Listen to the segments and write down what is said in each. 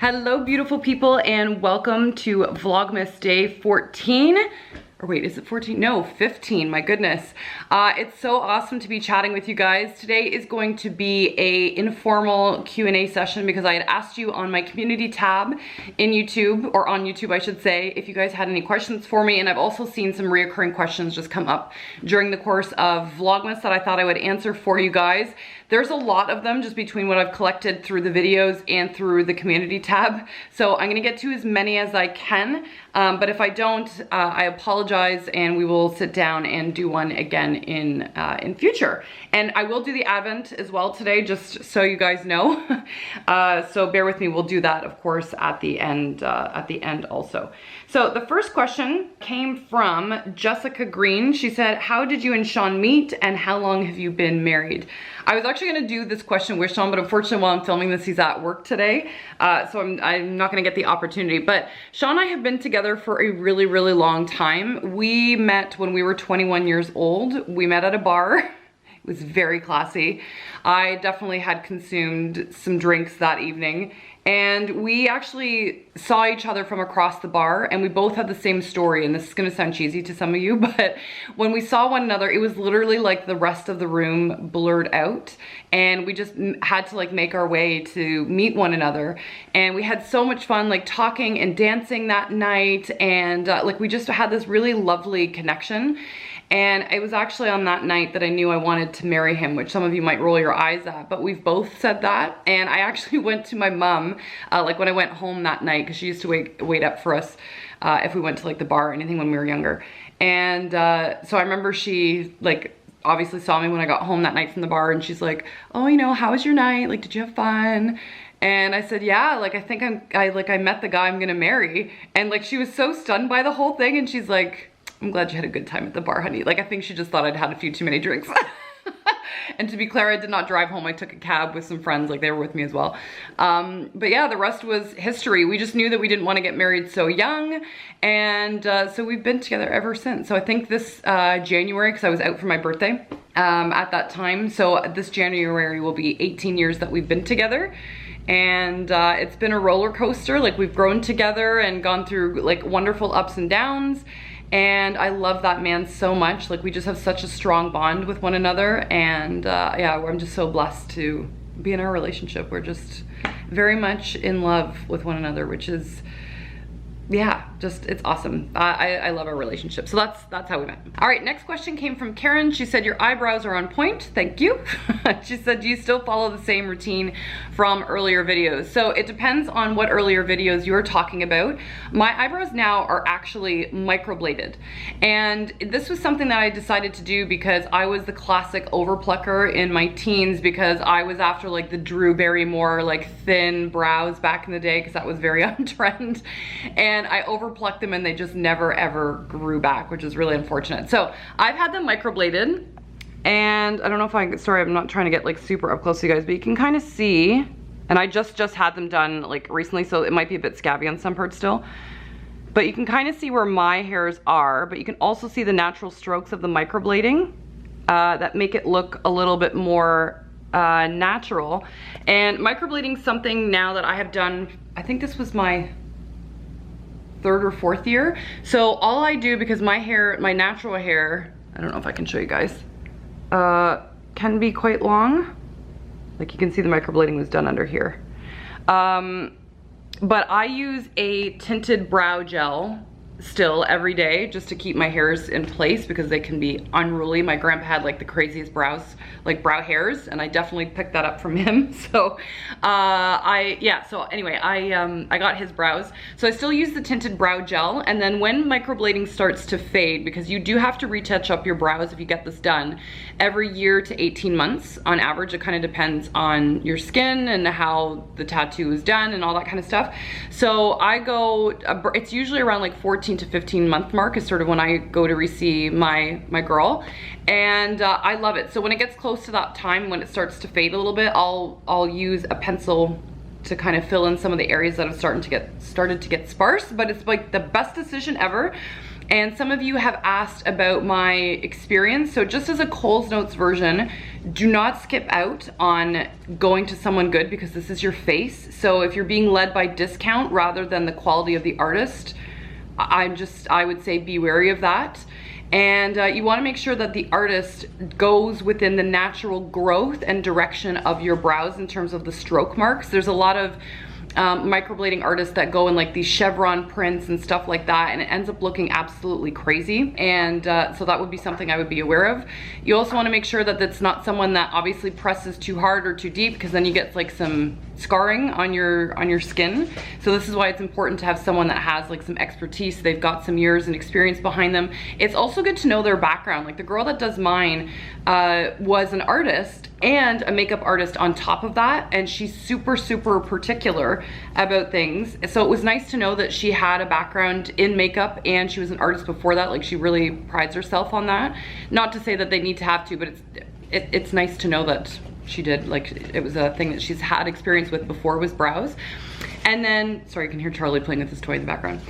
Hello beautiful people and welcome to Vlogmas day 14. Or wait, is it 14? No, 15, my goodness. It's so awesome to be chatting with you guys. Today is going to be a informal Q&A session because I had asked you on my community tab in YouTube, or on YouTube I should say, if you guys had any questions for me, and I've also seen some reoccurring questions just come up during the course of Vlogmas that I thought I would answer for you guys. There's a lot of them just between what I've collected through the videos and through the community tab. So I'm gonna get to as many as I can, but if I don't, I apologize and we will sit down and do one again in future. And I will do the Advent as well today, just so you guys know. So bear with me, we'll do that of course at the end also. So the first question came from Jessica Green. She said, how did you and Shawn meet and how long have you been married? I was actually gonna do this question with Shawn, but unfortunately while I'm filming this, he's at work today. So I'm not gonna get the opportunity. But Shawn and I have been together for a really, really long time. We met when we were 21 years old. We met at a bar. It was very classy. I definitely had consumed some drinks that evening. And we actually saw each other from across the bar and we both had the same story, and this is gonna sound cheesy to some of you, but when we saw one another, it was literally like the rest of the room blurred out and we just had to like make our way to meet one another. And we had so much fun like talking and dancing that night, and like we just had this really lovely connection. And it was actually on that night that I knew I wanted to marry him, which some of you might roll your eyes at, but we've both said that. And I actually went to my mom, like when I went home that night, because she used to wait up for us if we went to like the bar or anything when we were younger. And so I remember she like obviously saw me when I got home that night from the bar, and she's like, oh, you know, how was your night? Like, did you have fun? And I said, yeah, like I think I met the guy I'm gonna marry. And like she was so stunned by the whole thing, and she's like, I'm glad you had a good time at the bar, honey. Like, I think she just thought I'd had a few too many drinks. And to be clear, I did not drive home. I took a cab with some friends, like they were with me as well. But yeah, the rest was history. We just knew that we didn't want to get married so young. And so we've been together ever since. So I think this January, because I was out for my birthday at that time. So this January will be 18 years that we've been together. And it's been a roller coaster. Like, we've grown together and gone through like wonderful ups and downs. And I love that man so much. Like, we just have such a strong bond with one another. And yeah, I'm just so blessed to be in our relationship. We're just very much in love with one another, which is, yeah, just, it's awesome. I love our relationship. So that's how we met. All right, next question came from Karen. She said, your eyebrows are on point. Thank you. She said, do you still follow the same routine from earlier videos? So it depends on what earlier videos you're talking about. My eyebrows now are actually microbladed. And this was something that I decided to do because I was the classic overplucker in my teens, because I was after like the Drew Barrymore like thin brows back in the day, because that was very on trend. And I overplucked them and they just never ever grew back, which is really unfortunate. So I've had them microbladed, and I don't know if sorry, I'm not trying to get like super up close to you guys, but you can kind of see, and I just had them done like recently, so it might be a bit scabby on some parts still, but you can kind of see where my hairs are, but you can also see the natural strokes of the microblading that make it look a little bit more natural. And microblading is something now that I have done, I think this was my 3rd or 4th year. So all I do, because my hair, my natural hair, I don't know if I can show you guys, can be quite long. Like, you can see the microblading was done under here. But I use a tinted brow gel still every day just to keep my hairs in place, because they can be unruly. My grandpa had like the craziest brows, like brow hairs, and I definitely picked that up from him. So so anyway, I got his brows. So I still use the tinted brow gel, and then when microblading starts to fade, because you do have to retouch up your brows if you get this done every year to 18 months on average. It kind of depends on your skin and how the tattoo is done and all that kind of stuff. So I go, it's usually around like 14 to 15 month mark is sort of when I go to re-see my girl, and I love it. So when it gets close to that time when it starts to fade a little bit, I'll use a pencil to kind of fill in some of the areas that have started to get sparse. But it's like the best decision ever. And some of you have asked about my experience. So just as a Coles Notes version, do not skip out on going to someone good because this is your face. So if you're being led by discount rather than the quality of the artist, I would say be wary of that. And you want to make sure that the artist goes within the natural growth and direction of your brows in terms of the stroke marks. There's a lot of microblading artists that go in like these chevron prints and stuff like that, and it ends up looking absolutely crazy. And so that would be something I would be aware of. You also want to make sure that it's not someone that obviously presses too hard or too deep, because then you get like some scarring on your skin. So this is why it's important to have someone that has like some expertise. They've got some years and experience behind them. It's also good to know their background. Like the girl that does mine was an artist and a makeup artist on top of that, and she's super particular about things. So it was nice to know that she had a background in makeup and she was an artist before that. Like she really prides herself on that. Not to say that they need to have to, but it's nice to know that she did. Like it was a thing that she's had experience with before, was brows. And then, sorry, you can hear Charlie playing with his toy in the background.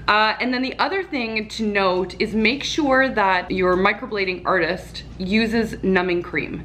And then the other thing to note is make sure that your microblading artist uses numbing cream.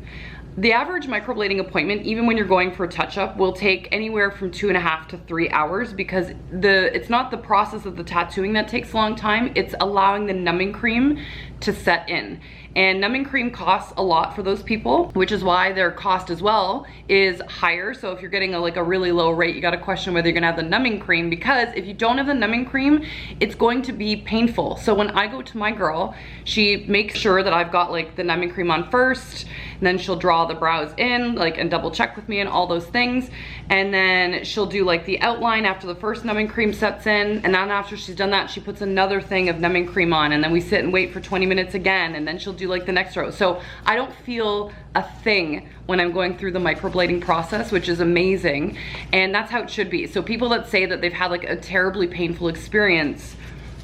The average microblading appointment, even when you're going for a touch-up, will take anywhere from 2.5 to 3 hours, because it's not the process of the tattooing that takes a long time, it's allowing the numbing cream to set in. And numbing cream costs a lot for those people, which is why their cost as well is higher. So if you're getting like a really low rate, you got to question whether you're gonna have the numbing cream, because if you don't have the numbing cream, it's going to be painful. So when I go to my girl, she makes sure that I've got like the numbing cream on first, and then she'll draw the brows in, like, and double check with me and all those things. And then she'll do like the outline after the first numbing cream sets in. And then after she's done that, she puts another thing of numbing cream on, and then we sit and wait for 20 minutes again, and then she'll do like the next row. So I don't feel a thing when I'm going through the microblading process, which is amazing. And that's how it should be. So people that say that they've had like a terribly painful experience,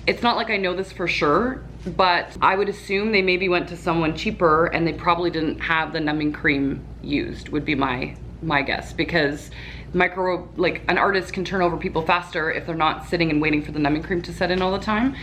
it's not like I know this for sure, but I would assume they maybe went to someone cheaper and they probably didn't have the numbing cream used, would be my guess, because like an artist can turn over people faster if they're not sitting and waiting for the numbing cream to set in all the time.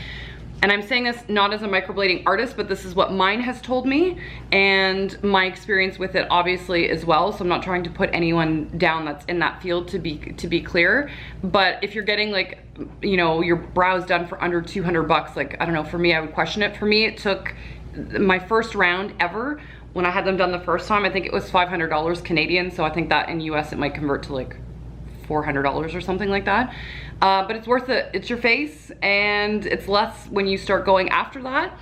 And I'm saying this not as a microblading artist, but this is what mine has told me and my experience with it obviously as well. So I'm not trying to put anyone down that's in that field, to be clear. But if you're getting like, you know, your brows done for under 200 bucks, like, I don't know, for me, I would question it. For me, it took my first round ever. When I had them done the first time, I think it was $500 Canadian. So I think that in US, it might convert to like $400 or something like that. But it's worth it. It's your face, and it's less when you start going after that.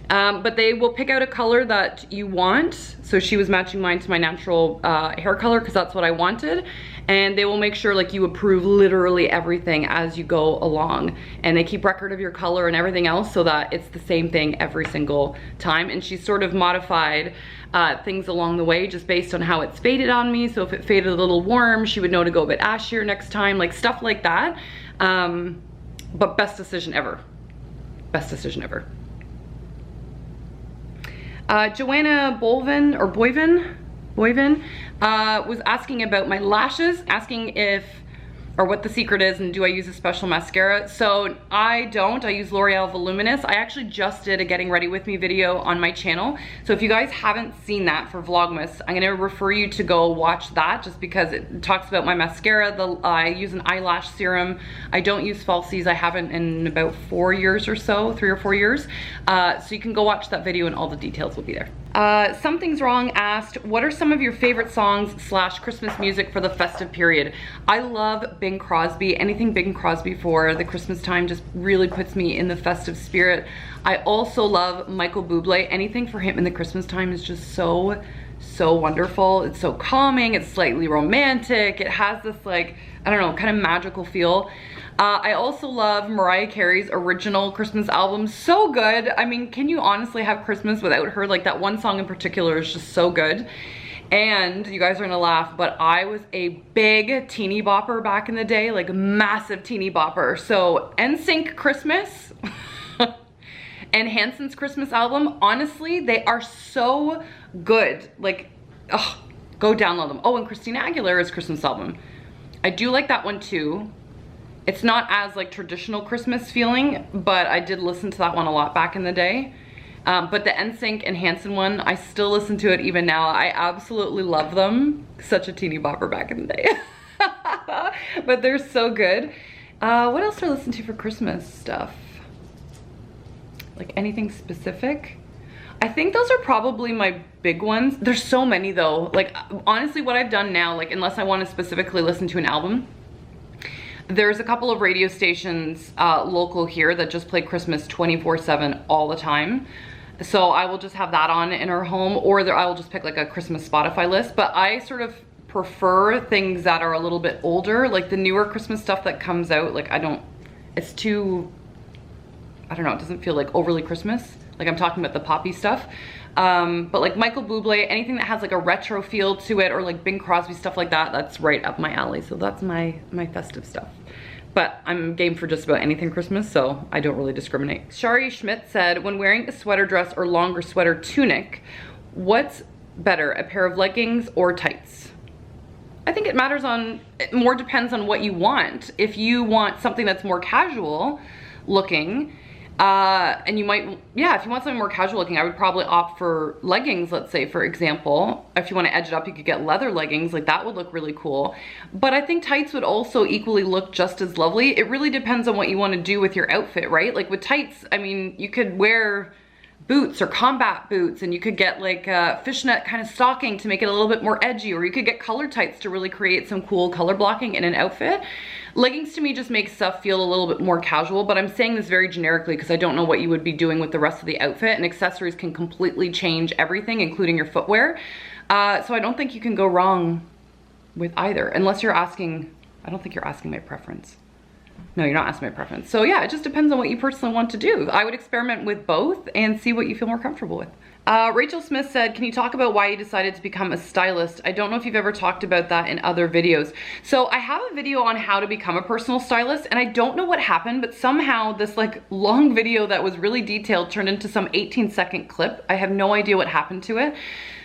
But they will pick out a color that you want. So she was matching mine to my natural hair color because that's what I wanted. And they will make sure like you approve literally everything as you go along. And they keep record of your color and everything else so that it's the same thing every single time. And she's sort of modified things along the way just based on how it's faded on me. So if it faded a little warm, she would know to go a bit ashier next time, like stuff like that. But best decision ever. Best decision ever. Joanna Boivin was asking about my lashes, asking if, or what the secret is, and do I use a special mascara? So I don't. I use L'Oreal Voluminous. I actually just did a getting ready with me video on my channel. So if you guys haven't seen that for Vlogmas, I'm gonna refer you to go watch that, just because it talks about my mascara. I use an eyelash serum. I don't use falsies. I haven't in about 4 years or so, 3 or 4 years. So you can go watch that video and all the details will be there. Something's Wrong asked, what are some of your favorite songs / Christmas music for the festive period? I love Bing Crosby. Anything Bing Crosby for the Christmas time just really puts me in the festive spirit. I also love Michael Bublé. Anything for him in the Christmas time is just so wonderful. It's so calming. It's slightly romantic. It has this, like, I don't know, kind of magical feel. I also love Mariah Carey's original Christmas album. So good. I mean, can you honestly have Christmas without her? Like, that one song in particular is just so good. And you guys are gonna laugh, but I was a big teeny bopper back in the day, like massive teeny bopper. So NSYNC Christmas and Hanson's Christmas album, honestly, they are so good. Like, oh, go download them. Oh, and Christina Aguilera's Christmas album. I do like that one too. It's not as like traditional Christmas feeling, but I did listen to that one a lot back in the day. But the NSYNC and Hanson one, I still listen to it even now. I absolutely love them. Such a teeny bopper back in the day. But they're so good. What else do I listen to for Christmas stuff? Like anything specific? I think those are probably my big ones. There's so many though. Like honestly, what I've done now, like unless I want to specifically listen to an album, there's a couple of radio stations local here that just play Christmas 24/7 all the time. So I will just have that on in our home, or I will just pick like a Christmas Spotify list. But I sort of prefer things that are a little bit older, like the newer Christmas stuff that comes out. Like it's too, I don't know, it doesn't feel like overly Christmas. Like I'm talking about the poppy stuff. But like Michael Bublé, anything that has like a retro feel to it, or like Bing Crosby, stuff like that, that's right up my alley. So that's my festive stuff. But I'm game for just about anything Christmas, so I don't really discriminate. Shari Schmidt said, when wearing a sweater dress or longer sweater tunic, what's better, a pair of leggings or tights? I think it more depends on what you want. If you want something that's more casual looking, and you might, yeah, if you want something more casual looking, I would probably opt for leggings, let's say, for example. If you want to edge it up, you could get leather leggings, like that would look really cool. But I think tights would also equally look just as lovely. It really depends on what you want to do with your outfit, right? Like with tights, I mean, you could wear boots or combat boots, and you could get like a fishnet kind of stocking to make it a little bit more edgy, or you could get color tights to really create some cool color blocking in an outfit. Leggings to me just make stuff feel a little bit more casual, but I'm saying this very generically because I don't know what you would be doing with the rest of the outfit, and accessories can completely change everything, including your footwear. So I don't think you can go wrong with either, unless you're asking, I don't think you're asking my preference. No, you're not asking my preference. So yeah, it just depends on what you personally want to do. I would experiment with both and see what you feel more comfortable with. Rachel Smith said, can you talk about why you decided to become a stylist? I don't know if you've ever talked about that in other videos. So I have a video on how to become a personal stylist, and I don't know what happened, but somehow this like long video that was really detailed turned into some 18-second clip. I have no idea what happened to it.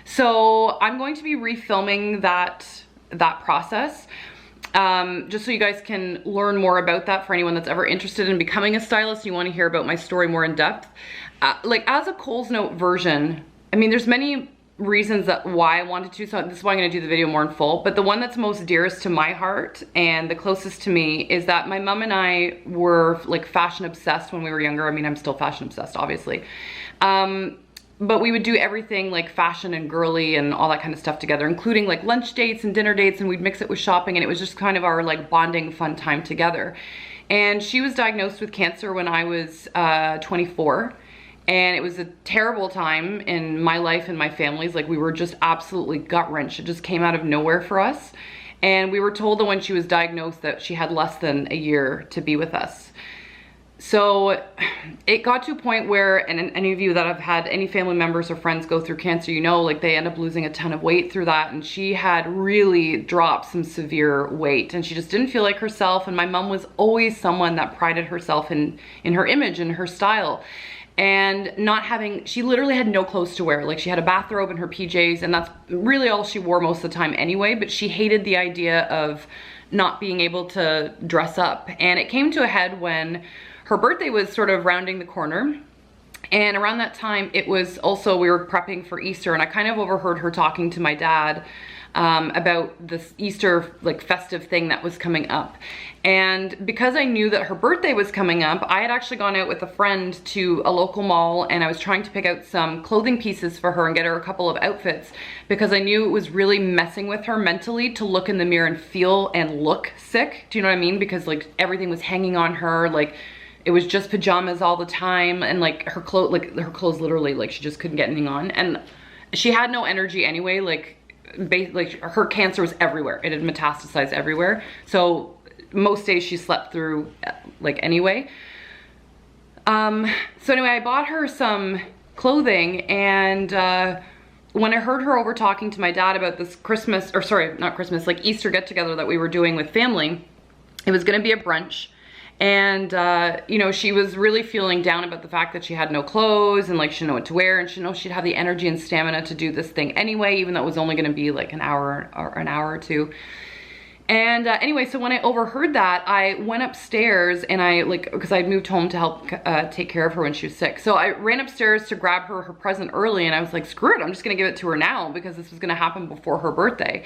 So I'm going to be refilming that process. Just so you guys can learn more about that for anyone that's ever interested in becoming a stylist. You want to hear about my story more in depth. Like as a Coles Note version, I mean, there's many reasons why I wanted to, so this is why I'm going to do the video more in full, but the one that's most dearest to my heart and the closest to me is that my mom and I were like fashion obsessed when we were younger. I mean, I'm still fashion obsessed, obviously. But we would do everything like fashion and girly and all that kind of stuff together, including like lunch dates and dinner dates, and we'd mix it with shopping, and it was just kind of our like bonding fun time together. And she was diagnosed with cancer when I was 24. And it was a terrible time in my life and my family's. Like we were just absolutely gut-wrenched. It just came out of nowhere for us. And we were told that when she was diagnosed that she had less than a year to be with us. So it got to a point where, and any of you that have had any family members or friends go through cancer, you know, like they end up losing a ton of weight through that. And she had really dropped some severe weight, and she just didn't feel like herself. And my mom was always someone that prided herself in her image and her style. And she literally had no clothes to wear. Like she had a bathrobe and her PJs, and that's really all she wore most of the time anyway, but she hated the idea of not being able to dress up. And it came to a head when her birthday was sort of rounding the corner. And around that time, it was also, we were prepping for Easter, and I kind of overheard her talking to my dad about this Easter like festive thing that was coming up. And because I knew that her birthday was coming up, I had actually gone out with a friend to a local mall, and I was trying to pick out some clothing pieces for her and get her a couple of outfits, because I knew it was really messing with her mentally to look in the mirror and feel and look sick. Do you know what I mean? Because like everything was hanging on her, like it was just pajamas all the time, and like her clothes literally, like she just couldn't get anything on, and she had no energy anyway. Like her cancer was everywhere. It had metastasized everywhere. So most days she slept through like anyway. So anyway, I bought her some clothing, and when I heard her over talking to my dad about this Christmas, or sorry, not Christmas, like Easter get together that we were doing with family, it was gonna be a brunch. And, you know, she was really feeling down about the fact that she had no clothes, and like she didn't know what to wear, and she didn't know she'd have the energy and stamina to do this thing anyway, even though it was only gonna be like an hour or two. And anyway, so when I overheard that, I went upstairs and I because I moved home to help take care of her when she was sick. So I ran upstairs to grab her present early, and I was like, screw it, I'm just gonna give it to her now because this was gonna happen before her birthday.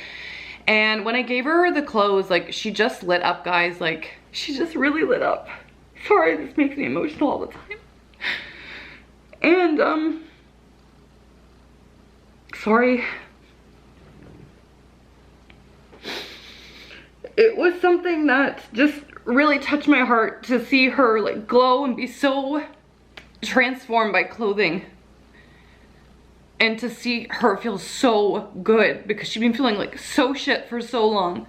And when I gave her the clothes, like, she just lit up, guys. Like, she just really lit up. Sorry, this makes me emotional all the time. And sorry. It was something that just really touched my heart to see her like glow and be so transformed by clothing, and to see her feel so good because she'd been feeling like so shit for so long.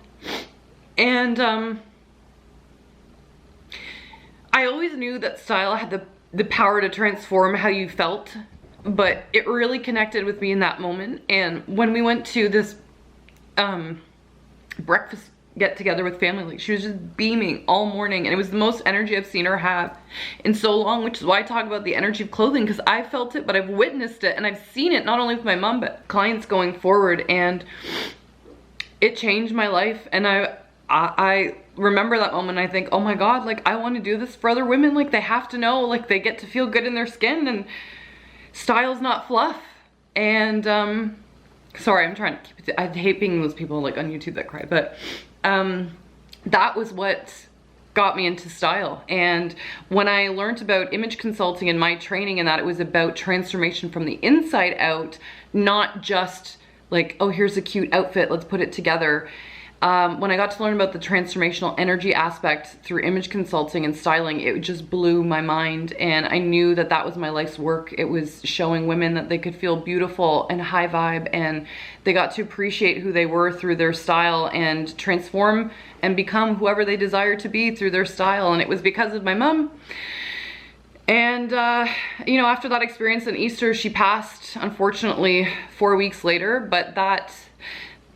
And I always knew that style had the power to transform how you felt, but it really connected with me in that moment. And when we went to this breakfast get together with family, like, she was just beaming all morning, and it was the most energy I've seen her have in so long, which is why I talk about the energy of clothing, because I felt it, but I've witnessed it, and I've seen it not only with my mom but clients going forward, and it changed my life. And I remember that moment, and I think, oh my god, like, I want to do this for other women. Like, they have to know, like, they get to feel good in their skin, and style's not fluff. And sorry, I'm trying to keep it, I hate being those people like on YouTube that cry, but that was what got me into style. And when I learned about image consulting and my training, and that it was about transformation from the inside out, not just like, oh, here's a cute outfit, let's put it together. When I got to learn about the transformational energy aspect through image consulting and styling, it just blew my mind. And I knew that that was my life's work. It was showing women that they could feel beautiful and high vibe, and they got to appreciate who they were through their style and transform and become whoever they desire to be through their style. And it was because of my mom. And, you know, after that experience in Easter, she passed, unfortunately, 4 weeks later, but that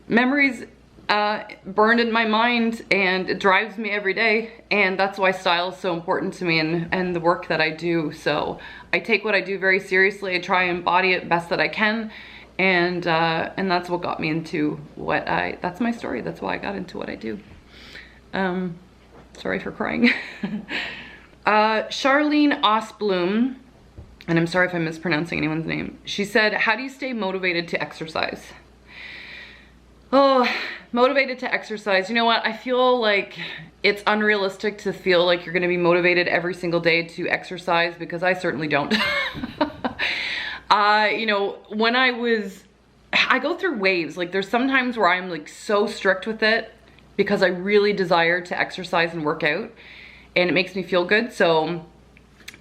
memories burned in my mind, and it drives me every day. And that's why style is so important to me, and the work that I do. So I take what I do very seriously. I try and embody it best that I can. And that's what got me into that's my story. That's why I got into what I do. Sorry for crying. Charlene Osbloom, and I'm sorry if I'm mispronouncing anyone's name. She said, how do you stay motivated to exercise? Oh, motivated to exercise. You know what? I feel like it's unrealistic to feel like you're going to be motivated every single day to exercise, because I certainly don't. You know, when I go through waves. Like, there's sometimes where I'm like so strict with it because I really desire to exercise and work out, and it makes me feel good. So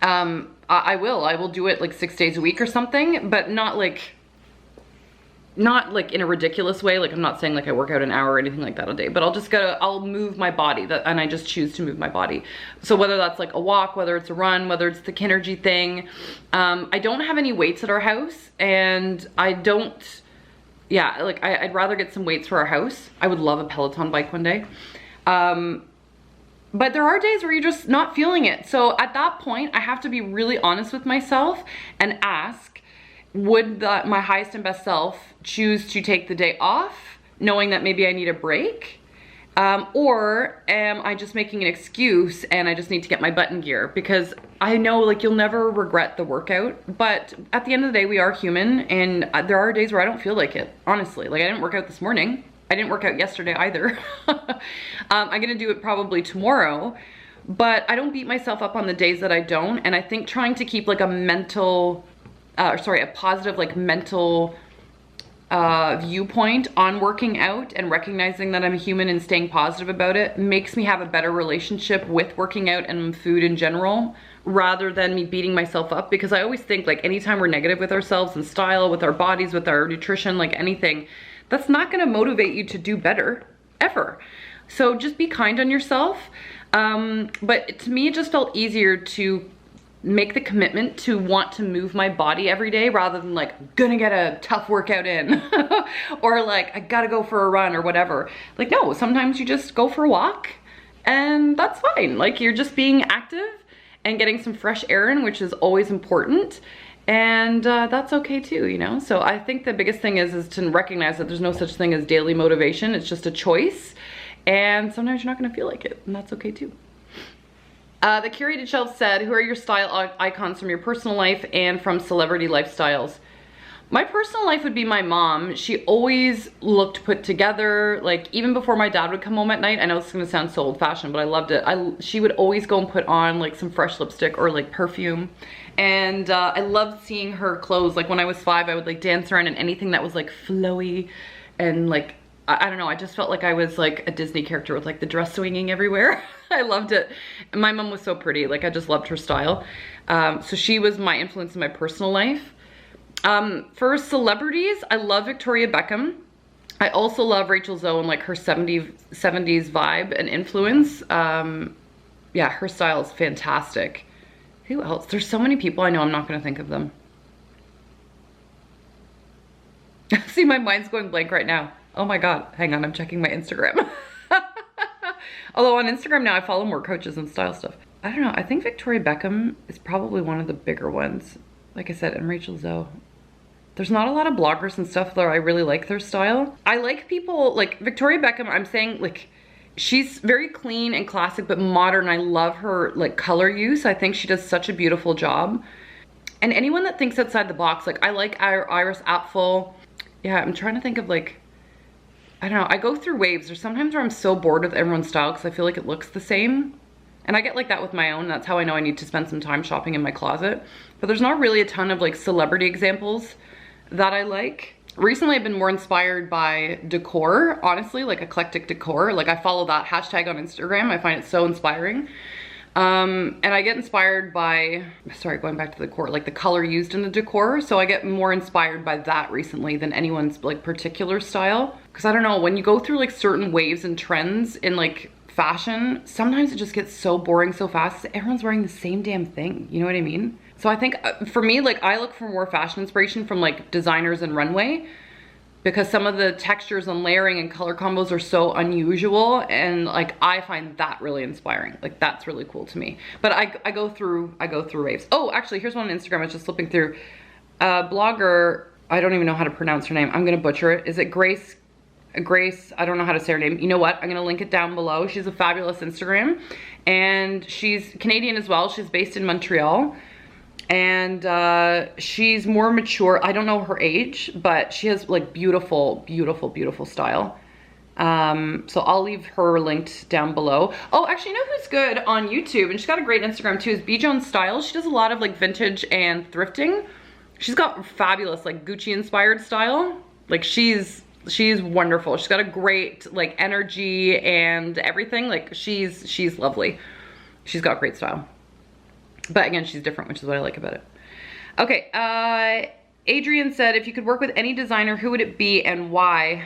I will do it like 6 days a week or something, but not like in a ridiculous way. Like, I'm not saying like I work out an hour or anything like that a day, but I'll move my body, and I just choose to move my body. So whether that's like a walk, whether it's a run, whether it's the Kinergy thing. I don't have any weights at our house, and I'd rather get some weights for our house. I would love a Peloton bike one day. But there are days where you're just not feeling it. So at that point, I have to be really honest with myself and ask, would my highest and best self choose to take the day off, knowing that maybe I need a break? Or am I just making an excuse and I just need to get my butt in gear? Because I know, like, you'll never regret the workout, but at the end of the day, we are human, and there are days where I don't feel like it, honestly. Like, I didn't work out this morning. I didn't work out yesterday either. I'm gonna do it probably tomorrow, but I don't beat myself up on the days that I don't. And I think trying to keep like a positive like mental viewpoint on working out and recognizing that I'm a human and staying positive about it makes me have a better relationship with working out and food in general, rather than me beating myself up. Because I always think, like, anytime we're negative with ourselves and style, with our bodies, with our nutrition, like anything, that's not going to motivate you to do better ever. So just be kind on yourself. But to me, it just felt easier to make the commitment to want to move my body every day, rather than like, gonna get a tough workout in or like, I gotta go for a run or whatever. Like, no, sometimes you just go for a walk and that's fine. Like, you're just being active and getting some fresh air in, which is always important. And that's okay too, you know? So I think the biggest thing is to recognize that there's no such thing as daily motivation. It's just a choice. and sometimes you're not gonna feel like it, and that's okay too. The curated shelf said, who are your style icons from your personal life and from celebrity lifestyles? My personal life would be my mom. She always looked put together, like even before my dad would come home at night. I know it's gonna sound so old fashioned, but I loved it. She would always go and put on like some fresh lipstick or like perfume. And I loved seeing her clothes. Like when I was 5, I would like dance around in anything that was like flowy and like, I don't know, I just felt like I was like a Disney character with like the dress swinging everywhere. I loved it. And my mom was so pretty. Like I just loved her style. So she was my influence in my personal life. For celebrities, I love Victoria Beckham. I also love Rachel Zoe and like her 70s vibe and influence. Yeah, her style is fantastic. Who else? There's so many people I know I'm not gonna think of them. See, my mind's going blank right now. Oh my God, hang on, I'm checking my Instagram. Although on Instagram now I follow more coaches and style stuff. I don't know, I think Victoria Beckham is probably one of the bigger ones. Like I said, and Rachel Zoe. There's not a lot of bloggers and stuff that I really like their style. I like people, like Victoria Beckham, I'm saying like, she's very clean and classic, but modern. I love her like color use. I think she does such a beautiful job. And anyone that thinks outside the box, like I like Iris Apfel. Yeah, I'm trying to think of like, I don't know, I go through waves. There's sometimes where I'm so bored with everyone's style because I feel like it looks the same. And I get like that with my own. That's how I know I need to spend some time shopping in my closet. But there's not really a ton of like celebrity examples that I like. Recently I've been more inspired by decor, honestly, like eclectic decor. Like I follow that hashtag on Instagram. I find it so inspiring. And I get inspired by, sorry, going back to the decor, like the color used in the decor. So I get more inspired by that recently than anyone's like particular style. Cause I don't know, when you go through like certain waves and trends in like fashion, sometimes it just gets so boring so fast. Everyone's wearing the same damn thing. You know what I mean? So I think for me, like I look for more fashion inspiration from like designers and runway, because some of the textures and layering and color combos are so unusual, and like I find that really inspiring. Like that's really cool to me. But I go through waves. Oh, actually, here's one on Instagram. I was just flipping through. Blogger, I don't even know how to pronounce her name. I'm gonna butcher it. Is it Grace? I don't know how to say her name. You know what? I'm gonna link it down below. She's a fabulous Instagram, and she's Canadian as well. She's based in Montreal. And she's more mature. I don't know her age, but she has like beautiful, beautiful, beautiful style. So I'll leave her linked down below. Oh, actually, you know who's good on YouTube, and she's got a great Instagram too, is B Jones Style. She does a lot of like vintage and thrifting. She's got fabulous like Gucci inspired style. Like she's wonderful. She's got a great like energy and everything. Like she's lovely. She's got great style. But again, she's different, which is what I like about it. Okay, Adrian said, if you could work with any designer, who would it be and why?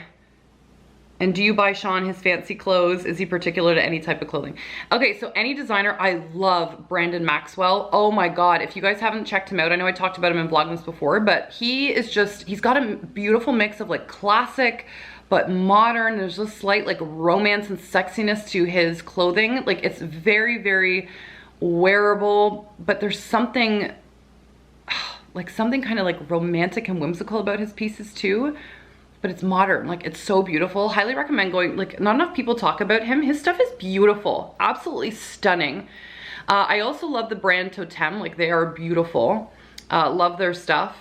And do you buy Shawn his fancy clothes? Is he particular to any type of clothing? Okay, so any designer, I love Brandon Maxwell. Oh my God, if you guys haven't checked him out, I know I talked about him in Vlogmas before, but he's got a beautiful mix of like classic, but modern. There's a slight like romance and sexiness to his clothing. Like it's very, very wearable, but there's something kind of like romantic and whimsical about his pieces too, but it's modern. Like it's so beautiful. Highly recommend going. Like not enough people talk about him. His stuff is beautiful, absolutely stunning. I also love the brand Totem. Like they are beautiful. Love their stuff.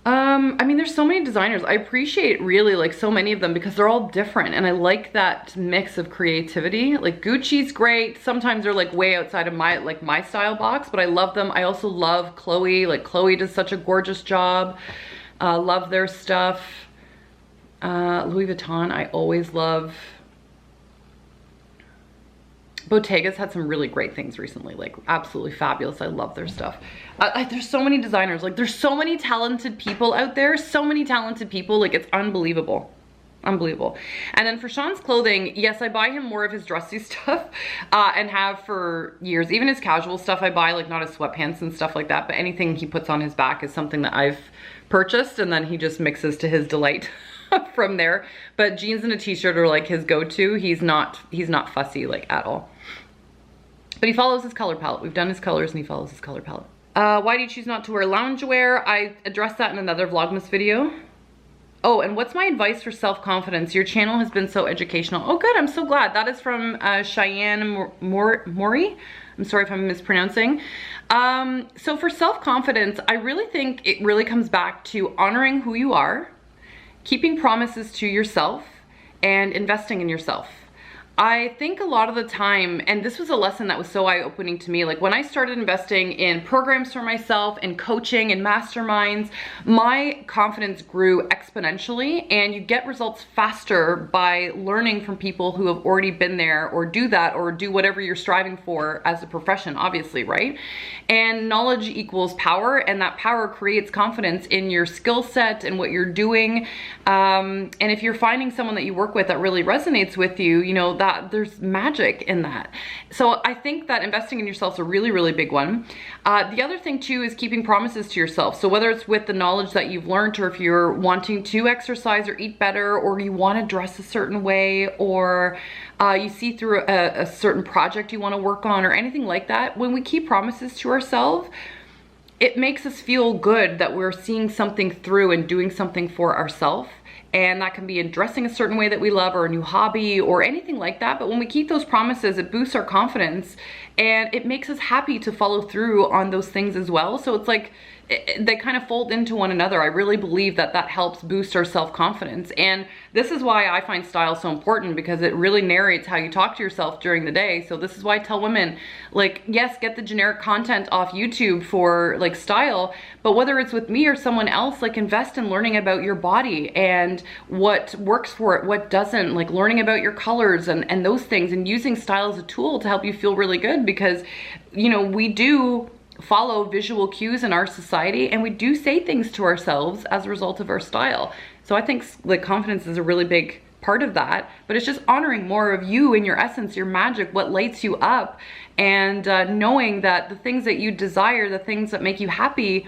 I mean, there's so many designers. I appreciate really like so many of them because they're all different, and I like that mix of creativity. Like Gucci's great. Sometimes they're like way outside of my style box, but I love them. I also love Chloe. Like Chloe does such a gorgeous job. Love their stuff. Louis Vuitton, I always love. Bottega's had some really great things recently, like absolutely fabulous. I love their stuff. There's so many designers, like there's so many talented people out there, so many talented people, like it's unbelievable. Unbelievable. And then for Shawn's clothing, yes, I buy him more of his dressy stuff and have for years. Even his casual stuff I buy, like not his sweatpants and stuff like that, but anything he puts on his back is something that I've purchased, and then he just mixes to his delight from there. But jeans and a t-shirt are like his go-to. He's not fussy like at all. But he follows his color palette. We've done his colors and he follows his color palette. Why do you choose not to wear loungewear? I addressed that in another Vlogmas video. Oh, and what's my advice for self-confidence? Your channel has been so educational. Oh, good. I'm so glad. That is from Cheyenne Mori. I'm sorry if I'm mispronouncing. So for self-confidence, I really think it really comes back to honoring who you are, keeping promises to yourself, and investing in yourself. I think a lot of the time, and this was a lesson that was so eye-opening to me, like when I started investing in programs for myself and coaching and masterminds, my confidence grew exponentially, and you get results faster by learning from people who have already been there or do that or do whatever you're striving for as a profession, obviously, right? And knowledge equals power, and that power creates confidence in your skill set and what you're doing. And if you're finding someone that you work with that really resonates with you, you know, that there's magic in that. So I think that investing in yourself is a really, really big one. The other thing too is keeping promises to yourself. So whether it's with the knowledge that you've learned, or if you're wanting to exercise or eat better, or you want to dress a certain way, or you see through a certain project you want to work on, or anything like that, when we keep promises to ourselves, it makes us feel good that we're seeing something through and doing something for ourselves. And that can be in dressing a certain way that we love, or a new hobby, or anything like that. But when we keep those promises, it boosts our confidence, and it makes us happy to follow through on those things as well. So it's like they kind of fold into one another. I really believe that that helps boost our self-confidence. And this is why I find style so important, because it really narrates how you talk to yourself during the day. So this is why I tell women, like, yes, get the generic content off YouTube for like style, but whether it's with me or someone else, like invest in learning about your body and what works for it, what doesn't, like learning about your colors and those things, and using style as a tool to help you feel really good. Because, you know, we do follow visual cues in our society, and we do say things to ourselves as a result of our style. So I think like confidence is a really big part of that, but it's just honoring more of you and your essence, your magic, what lights you up, and knowing that the things that you desire, the things that make you happy,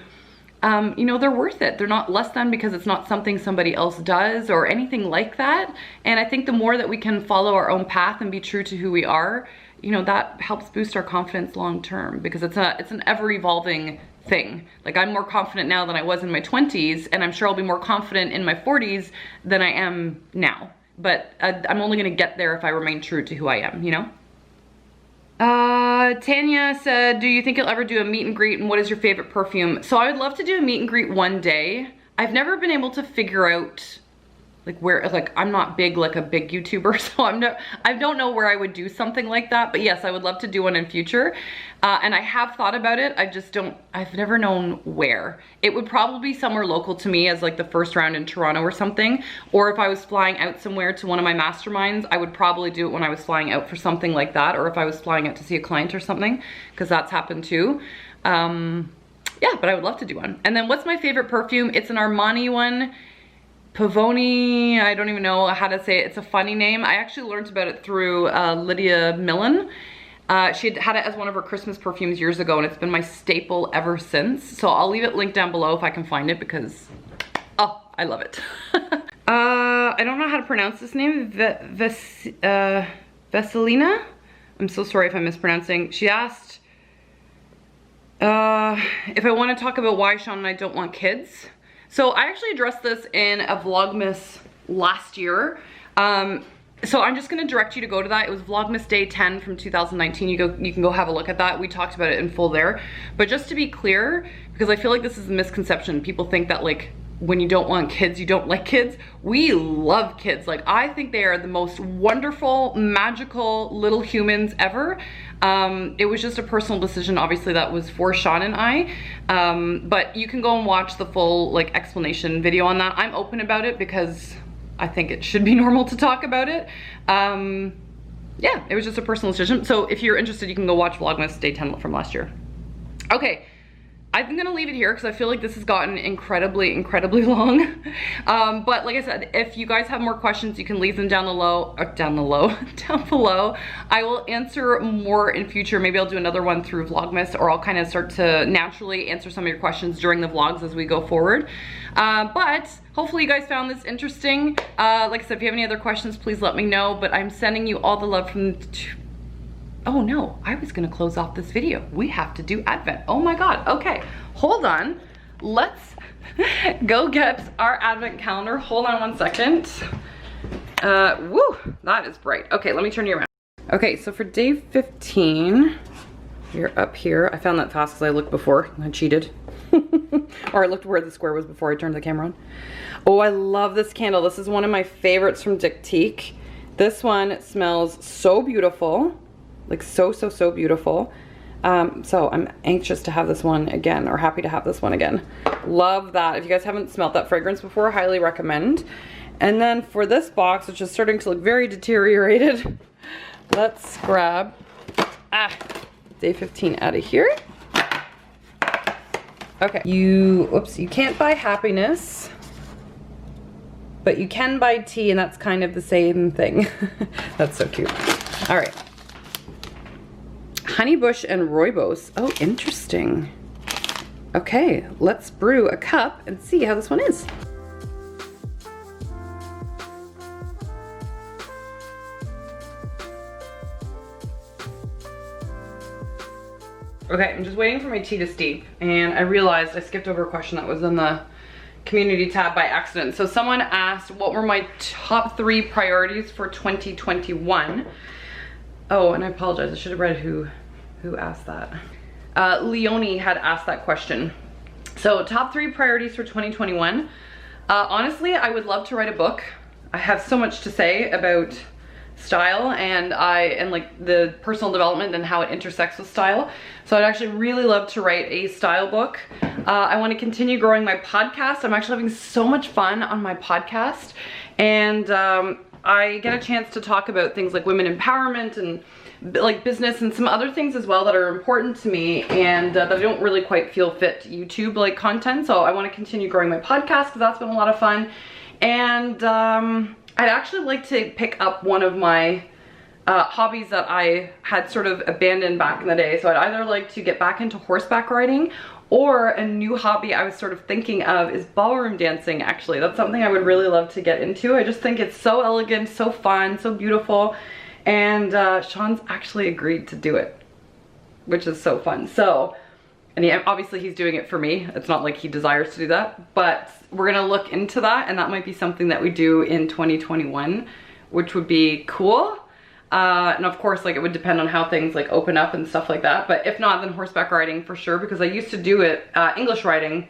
you know, they're worth it. They're not less than because it's not something somebody else does or anything like that. And I think the more that we can follow our own path and be true to who we are, you know, that helps boost our confidence long term, because it's an ever evolving thing. Like, I'm more confident now than I was in my 20s, and I'm sure I'll be more confident in my 40s than I am now. But I'm only gonna get there if I remain true to who I am, you know? Tanya said, do you think you'll ever do a meet and greet, and what is your favorite perfume? So I would love to do a meet and greet one day. I've never been able to figure out like where, like I'm not big, like a big YouTuber, so I don't know where I would do something like that, but yes, I would love to do one in future. And I have thought about it, I've never known where. It would probably be somewhere local to me, as like the first round in Toronto or something, or if I was flying out somewhere to one of my masterminds, I would probably do it when I was flying out for something like that, or if I was flying out to see a client or something, because that's happened too. Yeah, but I would love to do one. And then what's my favorite perfume? It's an Armani one. Pavoni, I don't even know how to say it. It's a funny name. I actually learned about it through Lydia Millen. She had it as one of her Christmas perfumes years ago, and it's been my staple ever since. So I'll leave it linked down below if I can find it, because, oh, I love it. I don't know how to pronounce this name. Veselina? I'm so sorry if I'm mispronouncing. She asked if I want to talk about why Shawn and I don't want kids. So I actually addressed this in a Vlogmas last year. So I'm just gonna direct you to go to that. It was Vlogmas Day 10 from 2019. You can go have a look at that. We talked about it in full there. But just to be clear, because I feel like this is a misconception. People think that like when you don't want kids, you don't like kids. We love kids. Like, I think they are the most wonderful, magical little humans ever. It was just a personal decision, obviously, that was for Shawn and I. But you can go and watch the full like explanation video on that. I'm open about it because I think it should be normal to talk about it. Yeah, it was just a personal decision. So if you're interested, you can go watch Vlogmas Day 10 from last year. Okay. I'm gonna leave it here because I feel like this has gotten incredibly long. But like I said, if you guys have more questions, you can leave them down below. I will answer more in future. Maybe I'll do another one through Vlogmas, or I'll kind of start to naturally answer some of your questions during the vlogs as we go forward. But hopefully you guys found this interesting. Like I said, if you have any other questions, please let me know. But I'm sending you all the love from... Oh no, I was gonna close off this video. We have to do Advent. Oh my God, okay, hold on. Let's go get our advent calendar. Hold on one second. Woo, that is bright. Okay, let me turn you around. Okay, so for day 15, you're up here. I found that fast because I looked before. I cheated. Or I looked where the square was before I turned the camera on. Oh, I love this candle. This is one of my favorites from Dictique. This one smells so beautiful. Like so beautiful. So I'm anxious to have this one again, or happy to have this one again. Love that. If you guys haven't smelled that fragrance before, highly recommend. And then for this box, which is starting to look very deteriorated, let's grab day 15 out of here. Okay, you can't buy happiness, but you can buy tea, and that's kind of the same thing. That's so cute. All right. Honeybush and Rooibos. Oh, interesting. Okay, let's brew a cup and see how this one is. Okay, I'm just waiting for my tea to steep, and I realized I skipped over a question that was in the community tab by accident. So someone asked what were my top 3 priorities for 2021. Oh, and I apologize, I should have read who asked that. Leonie had asked that question. So top 3 priorities for 2021. Honestly, I would love to write a book. I have so much to say about style and like the personal development and how it intersects with style. So I'd actually really love to write a style book. I want to continue growing my podcast. I'm actually having so much fun on my podcast, and I get a chance to talk about things like women empowerment and like business and some other things as well that are important to me, and that I don't really quite feel fit YouTube like content. So I want to continue growing my podcast because that's been a lot of fun. And I'd actually like to pick up one of my hobbies that I had sort of abandoned back in the day. So I'd either like to get back into horseback riding, or a new hobby I was sort of thinking of is ballroom dancing. Actually, that's something I would really love to get into. I just think it's so elegant, so fun, so beautiful. And Shawn's actually agreed to do it, which is so fun. So, and obviously he's doing it for me. It's not like he desires to do that, but we're gonna look into that, and that might be something that we do in 2021, which would be cool. And of course, like, it would depend on how things like open up and stuff like that. But if not, then horseback riding for sure, because I used to do it, English riding,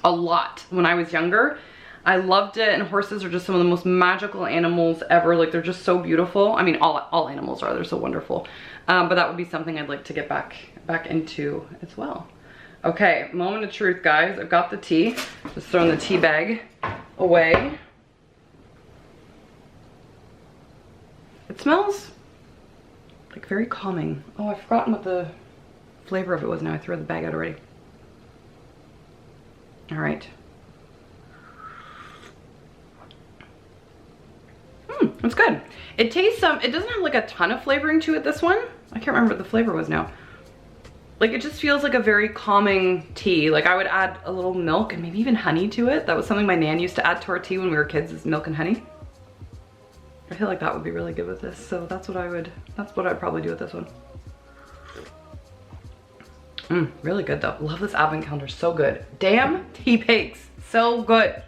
a lot when I was younger. I loved it, and horses are just some of the most magical animals ever. Like, they're just so beautiful. I mean, all animals are, they're so wonderful. But that would be something I'd like to get back into as well. Okay, moment of truth, guys. I've got the tea. Just throwing the tea bag away. It smells like very calming. Oh, I've forgotten what the flavor of it was now. I threw the bag out already. All right. It's good. It tastes it doesn't have like a ton of flavoring to it, this one. I can't remember what the flavor was now. Like, it just feels like a very calming tea. Like, I would add a little milk and maybe even honey to it. That was something my nan used to add to our tea when we were kids, is milk and honey. I feel like that would be really good with this. So that's what I'd probably do with this one. Really good though. Love this advent calendar, so good. Damn tea bags, so good.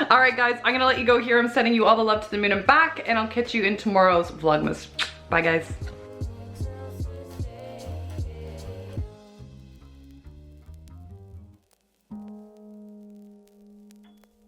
All right, guys, I'm gonna let you go here. I'm sending you all the love to the moon and back, and I'll catch you in tomorrow's Vlogmas. Bye, guys.